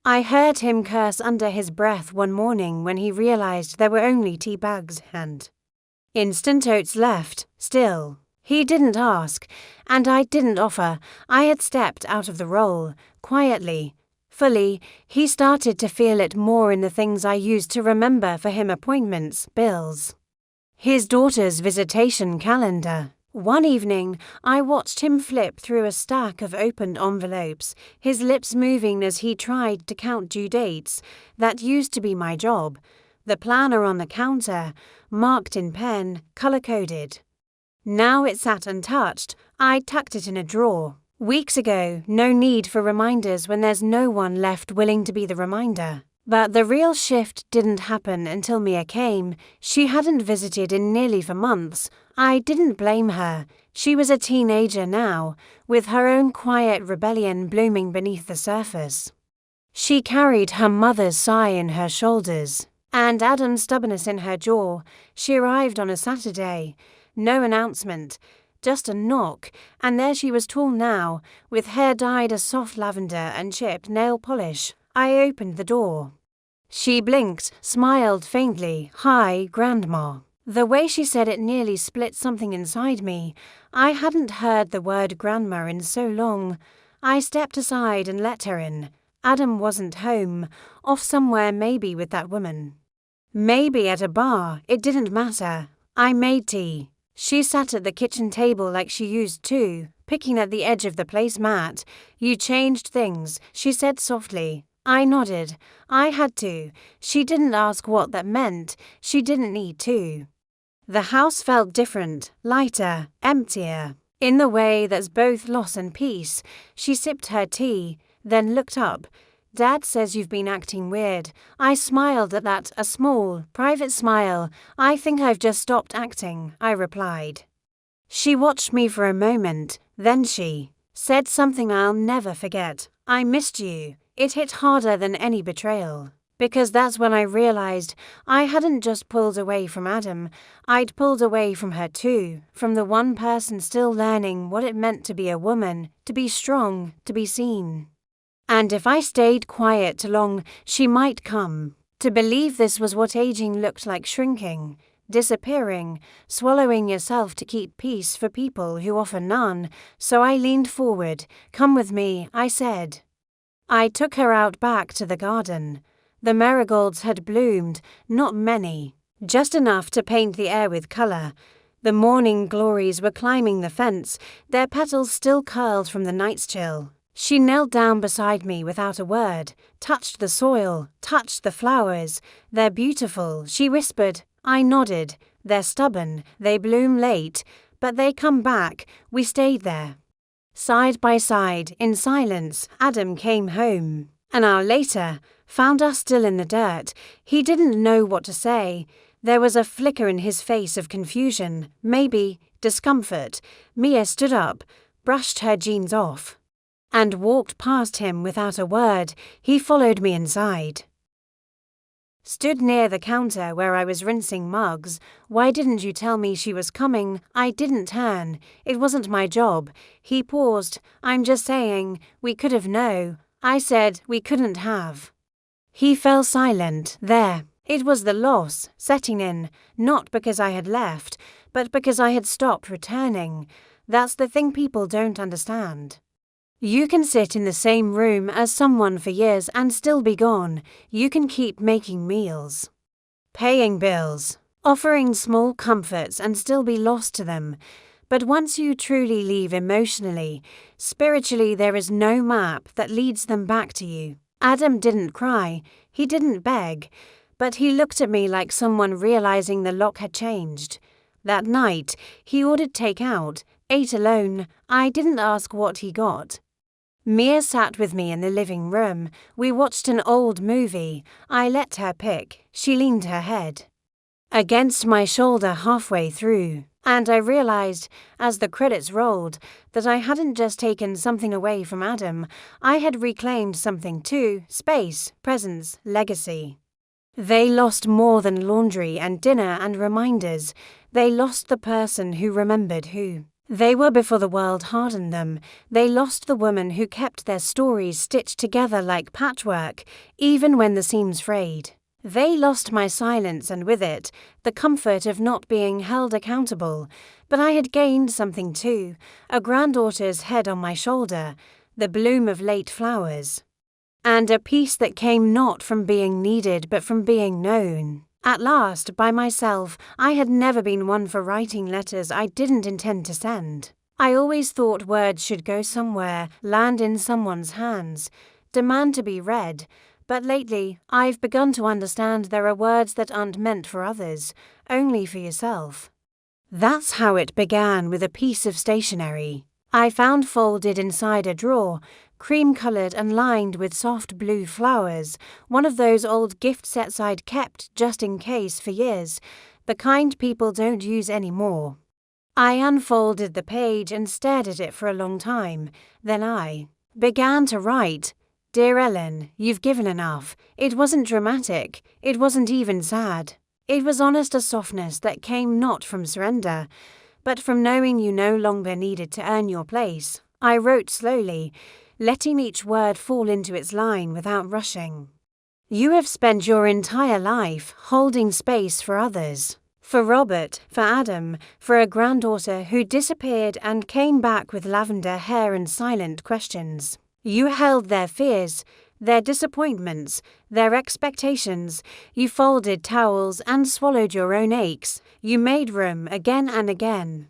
I heard him curse under his breath one morning when he realized there were only tea bags and instant oats left. Still, he didn't ask, and I didn't offer. I had stepped out of the role, quietly, Fully, he started to feel it more in the things I used to remember for him: appointments, bills, his daughter's visitation calendar. One evening, I watched him flip through a stack of opened envelopes, his lips moving as he tried to count due dates. That used to be my job. The planner on the counter, marked in pen, color-coded. Now it sat untouched. I tucked it in a drawer. Weeks ago, no need for reminders when there's no one left willing to be the reminder. But the real shift didn't happen until Mia came. She hadn't visited in nearly 4 months. I didn't blame her. She was a teenager now, with her own quiet rebellion blooming beneath the surface. She carried her mother's sigh in her shoulders and Adam's stubbornness in her jaw. She arrived on a Saturday. No announcement, just a knock, and there she was, tall now, with hair dyed a soft lavender and chipped nail polish. I opened the door. She blinked, smiled faintly. "Hi, Grandma." The way she said it nearly split something inside me. I hadn't heard the word grandma in so long. I stepped aside and let her in. Adam wasn't home, off somewhere, maybe with that woman. Maybe at a bar, it didn't matter. I made tea. She sat at the kitchen table like she used to, picking at the edge of the placemat. "You changed things," she said softly. I nodded. I had to. She didn't ask what that meant. She didn't need to. The house felt different, lighter, emptier, in the way that's both loss and peace. She sipped her tea, then looked up. "Dad says you've been acting weird." I smiled at that, a small, private smile. "I think I've just stopped acting," I replied. She watched me for a moment, then she said something I'll never forget. "I missed you." It hit harder than any betrayal, because that's when I realized I hadn't just pulled away from Adam, I'd pulled away from her too, from the one person still learning what it meant to be a woman, to be strong, to be seen. And if I stayed quiet too long, she might come to believe this was what aging looked like: shrinking, disappearing, swallowing yourself to keep peace for people who offer none. So I leaned forward. "Come with me," I said. I took her out back to the garden. The marigolds had bloomed, not many, just enough to paint the air with color. The morning glories were climbing the fence, their petals still curled from the night's chill. She knelt down beside me without a word, touched the soil, touched the flowers. "They're beautiful," she whispered. I nodded. "They're stubborn, they bloom late, but they come back." We stayed there, side by side, in silence. Adam came home. An hour later, found us still in the dirt. He didn't know what to say. There was a flicker in his face of confusion, maybe discomfort. Mia stood up, brushed her jeans off, and walked past him without a word. He followed me inside. Stood near the counter where I was rinsing mugs. "Why didn't you tell me she was coming?" I didn't turn. It wasn't my job. He paused. "I'm just saying, we could have known." I said we couldn't have. He fell silent. There. It was the loss, setting in, not because I had left, but because I had stopped returning. That's the thing people don't understand. You can sit in the same room as someone for years and still be gone. You can keep making meals, paying bills, offering small comforts and still be lost to them. But once you truly leave emotionally, spiritually, there is no map that leads them back to you. Adam didn't cry, he didn't beg, but he looked at me like someone realizing the lock had changed. That night, he ordered takeout, ate alone. I didn't ask what he got. Mia sat with me in the living room. We watched an old movie. I let her pick. She leaned her head against my shoulder halfway through, and I realized, as the credits rolled, that I hadn't just taken something away from Adam. I had reclaimed something too: space, presence, legacy. They lost more than laundry and dinner and reminders. They lost the person who remembered who they were before the world hardened them. They lost the woman who kept their stories stitched together like patchwork, even when the seams frayed. They lost my silence, and with it, the comfort of not being held accountable. But I had gained something too: a granddaughter's head on my shoulder, the bloom of late flowers. and a peace that came not from being needed but from being known. At last, by myself, I had never been one for writing letters I didn't intend to send. I always thought words should go somewhere, land in someone's hands, demand to be read, but lately I've begun to understand there are words that aren't meant for others, only for yourself. That's how it began, with a piece of stationery I found folded inside a drawer, cream-coloured and lined with soft blue flowers, one of those old gift sets I'd kept just in case for years, the kind people don't use anymore. I unfolded the page and stared at it for a long time. Then I began to write. Dear Ellen, you've given enough. It wasn't dramatic. It wasn't even sad. It was honest, a softness that came not from surrender, but from knowing you no longer needed to earn your place. I wrote slowly, letting each word fall into its line without rushing. You have spent your entire life holding space for others. For Robert, for Adam, for a granddaughter who disappeared and came back with lavender hair and silent questions. You held their fears, their disappointments, their expectations. You folded towels and swallowed your own aches. You made room again and again,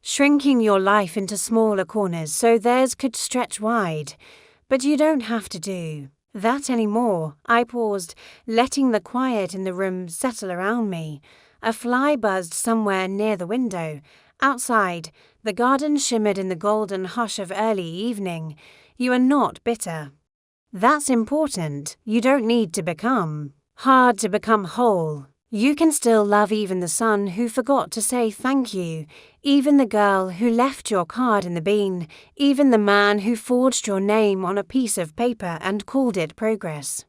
shrinking your life into smaller corners so theirs could stretch wide. But you don't have to do that anymore. I paused, letting the quiet in the room settle around me. A fly buzzed somewhere near the window. Outside, the garden shimmered in the golden hush of early evening. You are not bitter. That's important. You don't need to become hard to become whole. You can still love even the son who forgot to say thank you, even the girl who left your card in the bin, even the man who forged your name on a piece of paper and called it progress.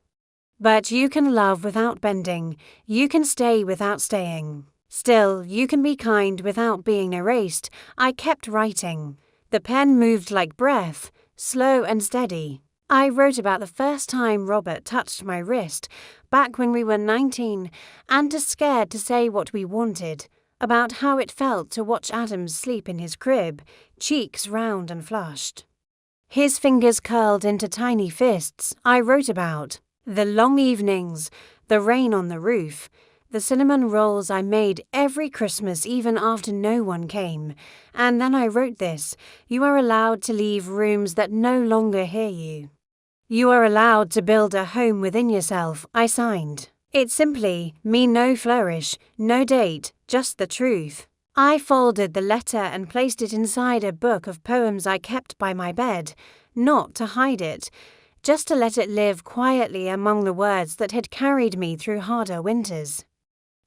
But you can love without bending. You can stay without staying. Still, you can be kind without being erased. I kept writing. The pen moved like breath, slow and steady. I wrote about the first time Robert touched my wrist, back when we were 19, and too scared to say what we wanted, about how it felt to watch Adam sleep in his crib, cheeks round and flushed, his fingers curled into tiny fists. I wrote about the long evenings, the rain on the roof, the cinnamon rolls I made every Christmas even after no one came. And then I wrote this: you are allowed to leave rooms that no longer hear you. You are allowed to build a home within yourself. I signed it simply, me, no flourish, no date, just the truth. I folded the letter and placed it inside a book of poems I kept by my bed, not to hide it, just to let it live quietly among the words that had carried me through harder winters.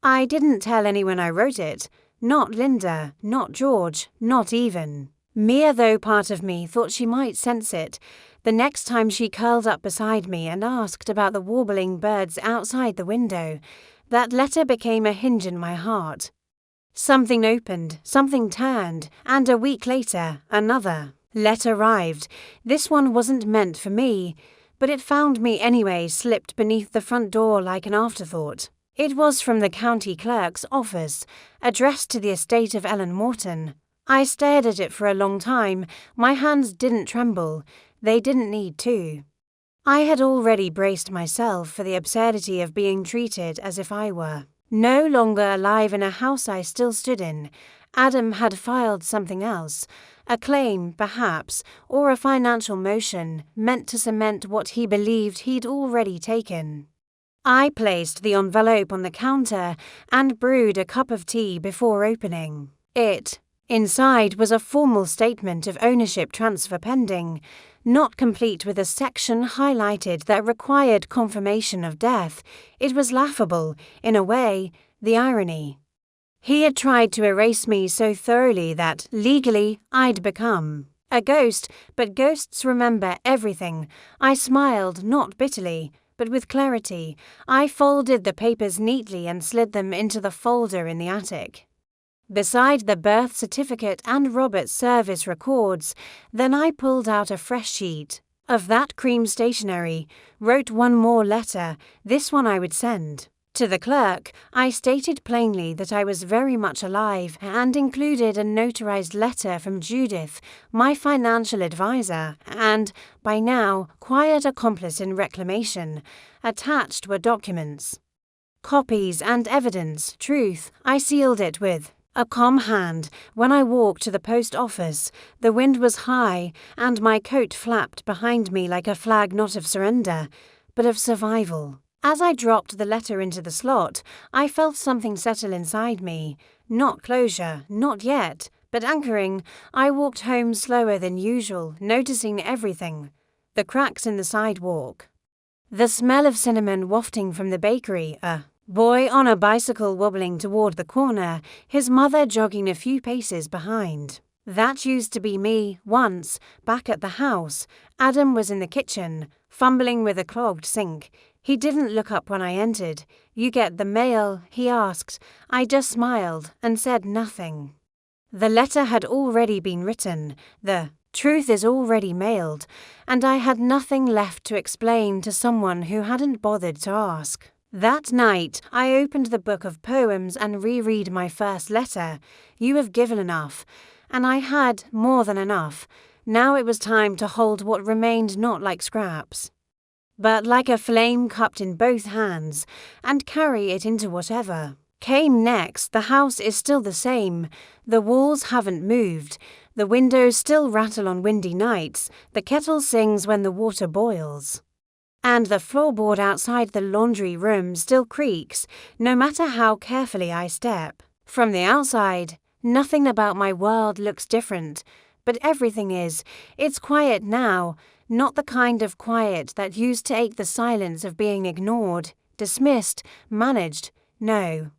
I didn't tell anyone I wrote it, not Linda, not George, not even Mia, though part of me thought she might sense it the next time she curled up beside me and asked about the warbling birds outside the window. That letter became a hinge in my heart. Something opened, something turned, and a week later, another letter arrived. This one wasn't meant for me, but it found me anyway, slipped beneath the front door like an afterthought. It was from the county clerk's office, addressed to the estate of Ellen Morton. I stared at it for a long time. My hands didn't tremble. They didn't need to. I had already braced myself for the absurdity of being treated as if I were no longer alive in a house I still stood in. Adam had filed something else, a claim, perhaps, or a financial motion meant to cement what he believed he'd already taken. I placed the envelope on the counter and brewed a cup of tea before opening it. Inside was a formal statement of ownership transfer pending, not complete with a section highlighted that required confirmation of death. It was laughable, in a way, the irony. He had tried to erase me so thoroughly that, legally, I'd become a ghost, but ghosts remember everything. I smiled, not bitterly, but with clarity. I folded the papers neatly and slid them into the folder in the attic, beside the birth certificate and Robert's service records. Then I pulled out a fresh sheet of that cream stationery, wrote one more letter, this one I would send To the clerk, I stated plainly that I was very much alive and included a notarized letter from Judith, my financial advisor, and, by now, quiet accomplice in reclamation. Attached were documents. Copies and evidence, truth, I sealed it with a calm hand. When I walked to the post office, the wind was high and my coat flapped behind me like a flag not of surrender, but of survival. As I dropped the letter into the slot, I felt something settle inside me. Not closure, not yet, but anchoring. I walked home slower than usual, noticing everything. The cracks in the sidewalk, the smell of cinnamon wafting from the bakery, a boy on a bicycle wobbling toward the corner, his mother jogging a few paces behind. That used to be me, once, back at the house. Adam was in the kitchen, fumbling with a clogged sink. He didn't look up when I entered. "You get the mail?" he asked. I just smiled and said nothing. The letter had already been written. The truth is already mailed, and I had nothing left to explain to someone who hadn't bothered to ask. That night, I opened the book of poems and reread my first letter. You have given enough, and I had more than enough. Now it was time to hold what remained not like scraps, but like a flame cupped in both hands, and carry it into whatever came next. The house is still the same. The walls haven't moved. The windows still rattle on windy nights. The kettle sings when the water boils. And the floorboard outside the laundry room still creaks, no matter how carefully I step. From the outside, nothing about my world looks different, but everything is. It's quiet now, not the kind of quiet that used to ache the silence of being ignored, dismissed, managed. No.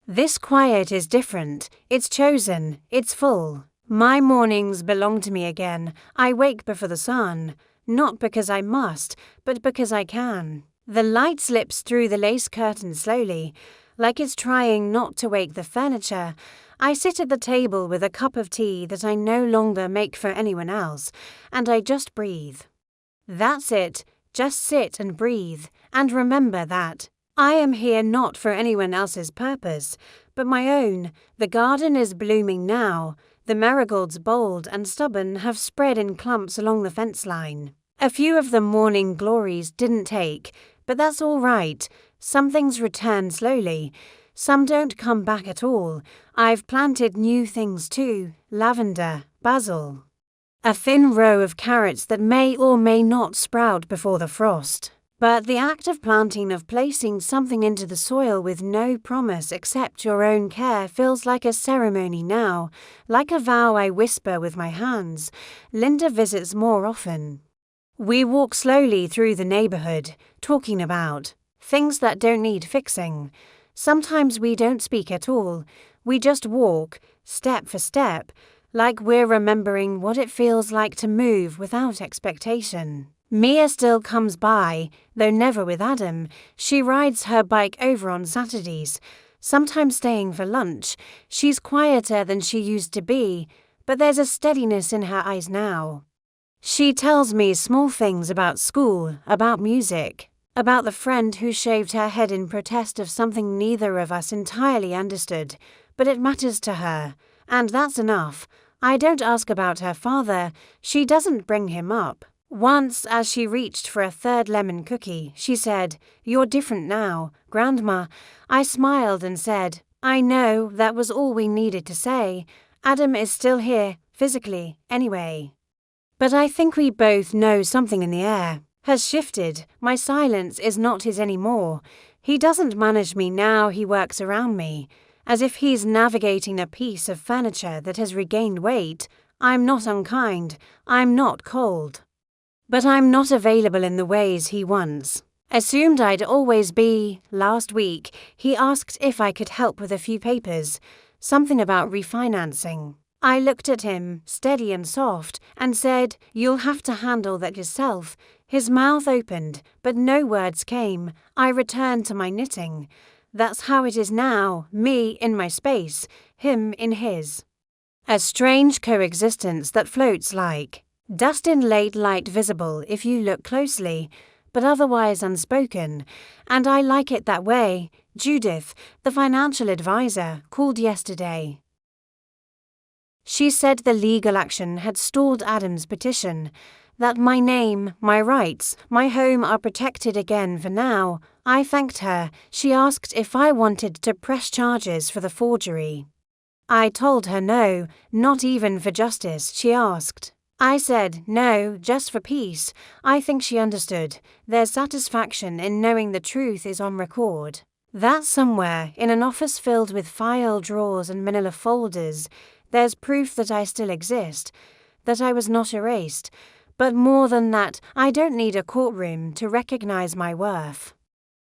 This quiet is different. It's chosen. It's full. My mornings belong to me again. I wake before the sun. Not because I must, but because I can. The light slips through the lace curtain slowly, like it's trying not to wake the furniture. I sit at the table with a cup of tea that I no longer make for anyone else, and I just breathe. That's it. Just sit and breathe, and remember that I am here not for anyone else's purpose, but my own. The garden is blooming now. The marigolds, bold and stubborn, have spread in clumps along the fence line. A few of the morning glories didn't take, but that's all right. Some things return slowly. Some don't come back at all. I've planted new things too. Lavender, basil. A thin row of carrots that may or may not sprout before the frost. But the act of planting, of placing something into the soil with no promise except your own care, feels like a ceremony now, like a vow I whisper with my hands. Linda visits more often. We walk slowly through the neighborhood, talking about things that don't need fixing. Sometimes we don't speak at all. We just walk, step for step, like we're remembering what it feels like to move without expectation. Mia still comes by, though never with Adam. She rides her bike over on Saturdays, sometimes staying for lunch. She's quieter than she used to be, but there's a steadiness in her eyes now. She tells me small things about school, about music, about the friend who shaved her head in protest of something neither of us entirely understood, but it matters to her, and that's enough. I don't ask about her father. She doesn't bring him up. Once, as she reached for a third lemon cookie, she said, "You're different now, Grandma." I smiled and said, "I know, that was all we needed to say. Adam is still here, physically, anyway. But I think we both know something in the air has shifted. My silence is not his anymore. He doesn't manage me now, he works around me, as if he's navigating a piece of furniture that has regained weight. I'm not unkind, I'm not cold. But I'm not available in the ways he once assumed I'd always be. Last week, he asked if I could help with a few papers, something about refinancing. I looked at him, steady and soft, and said, "You'll have to handle that yourself." His mouth opened, but no words came. I returned to my knitting. That's how it is now, me in my space, him in his. A strange coexistence that floats like dust in late light, visible if you look closely, but otherwise unspoken, and I like it that way. Judith, the financial advisor, called yesterday. She said the legal action had stalled Adam's petition, that my name, my rights, my home are protected again for now. I thanked her. She asked if I wanted to press charges for the forgery. I told her no, not even for justice, she asked. I said no, just for peace. I think she understood. There's satisfaction in knowing the truth is on record. That somewhere, in an office filled with file drawers and manila folders, there's proof that I still exist, that I was not erased. But more than that, I don't need a courtroom to recognize my worth.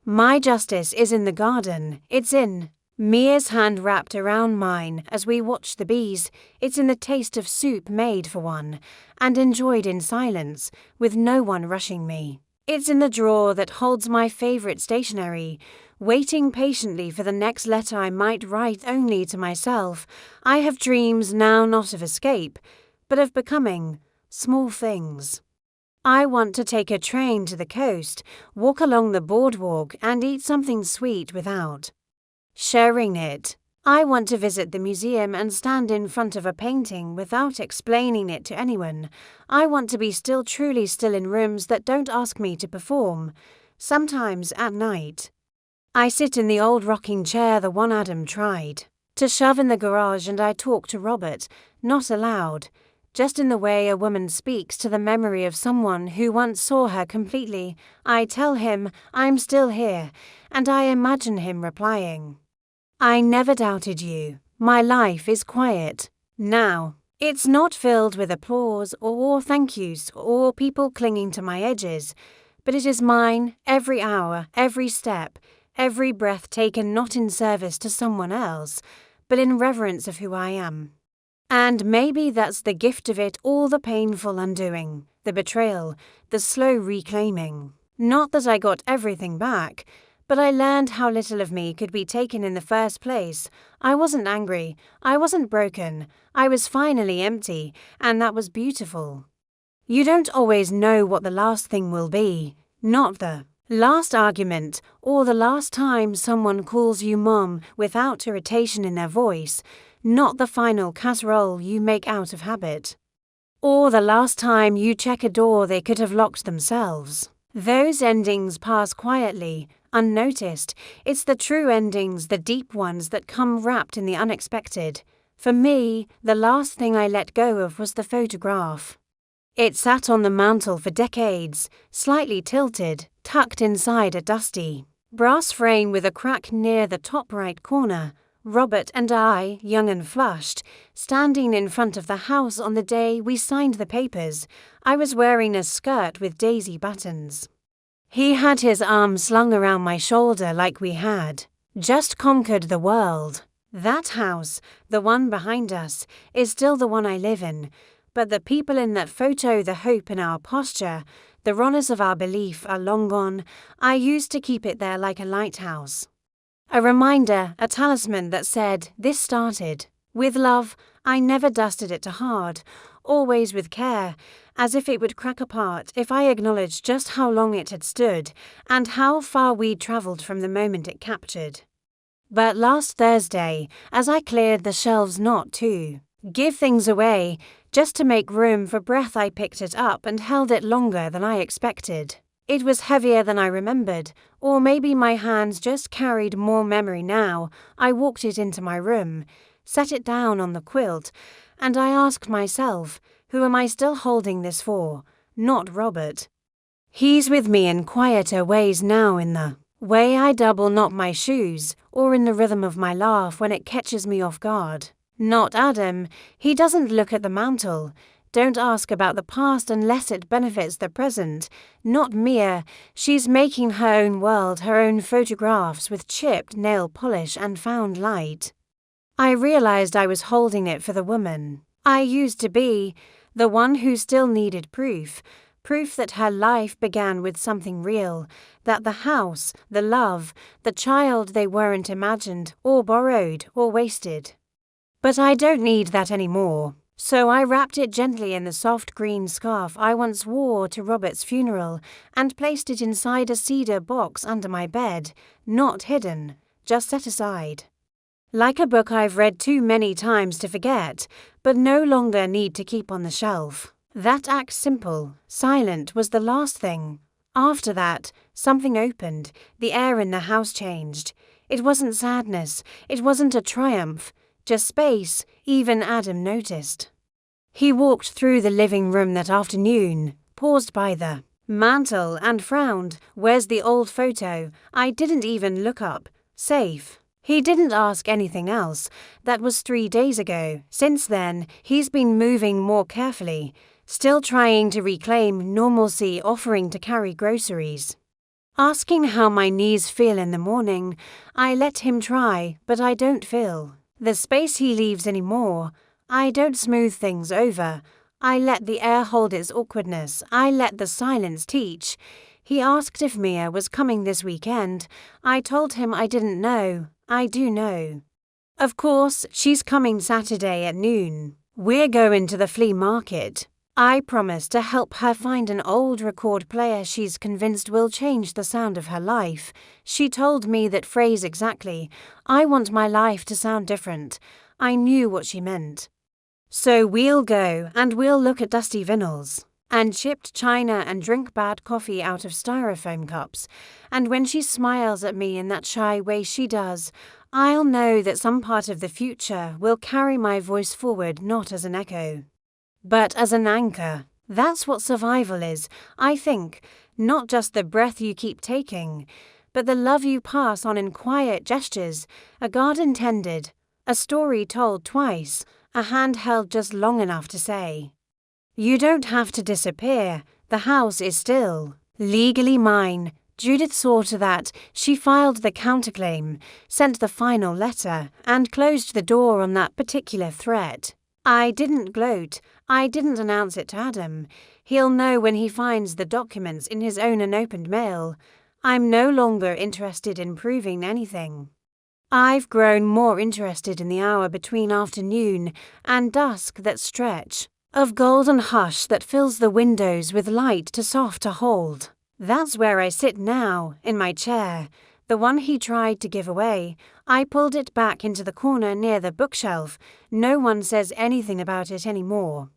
My justice is in the garden. It's in Mia's hand wrapped around mine as we watch the bees. It's in the taste of soup made for one, and enjoyed in silence, with no one rushing me. It's in the drawer that holds my favorite stationery, waiting patiently for the next letter I might write only to myself. I have dreams now not of escape, but of becoming small things. I want to take a train to the coast, walk along the boardwalk and eat something sweet without sharing it. I want to visit the museum and stand in front of a painting without explaining it to anyone. I want to be still, truly still in rooms that don't ask me to perform, sometimes at night. I sit in the old rocking chair, the one Adam tried to shove in the garage, and I talk to Robert, not aloud, just in the way a woman speaks to the memory of someone who once saw her completely. I tell him I'm still here, and I imagine him replying, I never doubted you. My life is quiet now. It's not filled with applause or thank yous or people clinging to my edges, but it is mine, every hour, every step, every breath taken not in service to someone else, but in reverence of who I am. And maybe that's the gift of it all, the painful undoing, the betrayal, the slow reclaiming. Not that I got everything back, but I learned how little of me could be taken in the first place. I wasn't angry, I wasn't broken, I was finally empty, and that was beautiful. You don't always know what the last thing will be, not the last argument, or the last time someone calls you mom without irritation in their voice, not the final casserole you make out of habit, or the last time you check a door they could have locked themselves. Those endings pass quietly, unnoticed. It's the true endings, the deep ones that come wrapped in the unexpected. For me, the last thing I let go of was the photograph. It sat on the mantel for decades, slightly tilted, tucked inside a dusty brass frame with a crack near the top right corner. Robert and I, young and flushed, standing in front of the house on the day we signed the papers. I was wearing a skirt with daisy buttons. He had his arm slung around my shoulder like we had just conquered the world. That house, the one behind us, is still the one I live in, but the people in that photo, the hope in our posture, the runners of our belief are long gone. I used to keep it there like a lighthouse. A reminder, a talisman that said, this started with love. I never dusted it to hard, always with care, as if it would crack apart if I acknowledged just how long it had stood and how far we'd travelled from the moment it captured. But last Thursday, as I cleared the shelves not to give things away, just to make room for breath, I picked it up and held it longer than I expected. It was heavier than I remembered, or maybe my hands just carried more memory now. I walked it into my room, set it down on the quilt, and I asked myself, who am I still holding this for? Not Robert. He's with me in quieter ways now, in the way I double knot my shoes, or in the rhythm of my laugh when it catches me off guard. Not Adam. He doesn't look at the mantel. Don't ask about the past unless it benefits the present. Not Mia. She's making her own world, her own photographs with chipped nail polish and found light. I realized I was holding it for the woman I used to be, the one who still needed proof that her life began with something real, that the house, the love, the child they weren't imagined or borrowed or wasted. But I don't need that anymore. So I wrapped it gently in the soft green scarf I once wore to Robert's funeral and placed it inside a cedar box under my bed, not hidden, just set aside. Like a book I've read too many times to forget, but no longer need to keep on the shelf. That act simple, silent was the last thing. After that, something opened, the air in the house changed. It wasn't sadness, it wasn't a triumph, just space. Even Adam noticed. He walked through the living room that afternoon, paused by the mantel and frowned. Where's the old photo? I didn't even look up. Safe. He didn't ask anything else. That was 3 days ago. Since then, he's been moving more carefully, still trying to reclaim normalcy, offering to carry groceries. Asking how my knees feel in the morning, I let him try, but I don't feel the space he leaves anymore. I don't smooth things over. I let the air hold its awkwardness. I let the silence teach. He asked if Mia was coming this weekend. I told him I didn't know. I do know. Of course, she's coming Saturday at noon. We're going to the flea market. I promised to help her find an old record player she's convinced will change the sound of her life. She told me that phrase exactly. I want my life to sound different. I knew what she meant. So we'll go and we'll look at dusty vinyls and chipped china and drink bad coffee out of styrofoam cups. And when she smiles at me in that shy way she does, I'll know that some part of the future will carry my voice forward, not as an echo, but as an anchor. That's what survival is, I think. Not just the breath you keep taking, but the love you pass on in quiet gestures, a garden tended, a story told twice, a hand held just long enough to say, "You don't have to disappear. The house is still legally mine." Judith saw to that. She filed the counterclaim, sent the final letter, and closed the door on that particular threat. I didn't gloat. I didn't announce it to Adam. He'll know when he finds the documents in his own unopened mail. I'm no longer interested in proving anything. I've grown more interested in the hour between afternoon and dusk, that stretch of golden hush that fills the windows with light too soft to hold. That's where I sit now, in my chair, the one he tried to give away. I pulled it back into the corner near the bookshelf. No one says anything about it anymore.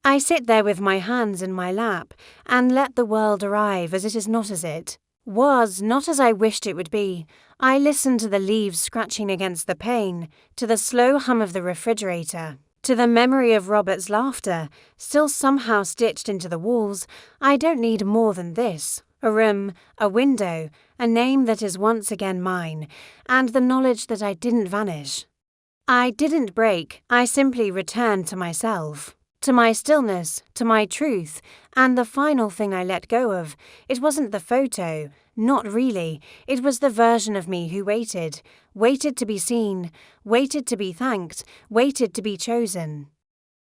I sit there with my hands in my lap and let the world arrive as it is, not as it was, not as I wished it would be. I listen to the leaves scratching against the pane, to the slow hum of the refrigerator, to the memory of Robert's laughter, still somehow stitched into the walls. I don't need more than this: a room, a window, a name that is once again mine, and the knowledge that I didn't vanish. I didn't break. I simply returned to myself, to my stillness, to my truth. And the final thing I let go of, it wasn't the photo, not really. It was the version of me who waited to be seen, waited to be thanked, waited to be chosen.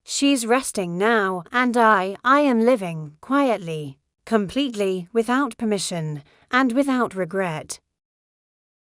She's resting now, and I am living, quietly, completely, without permission, and without regret.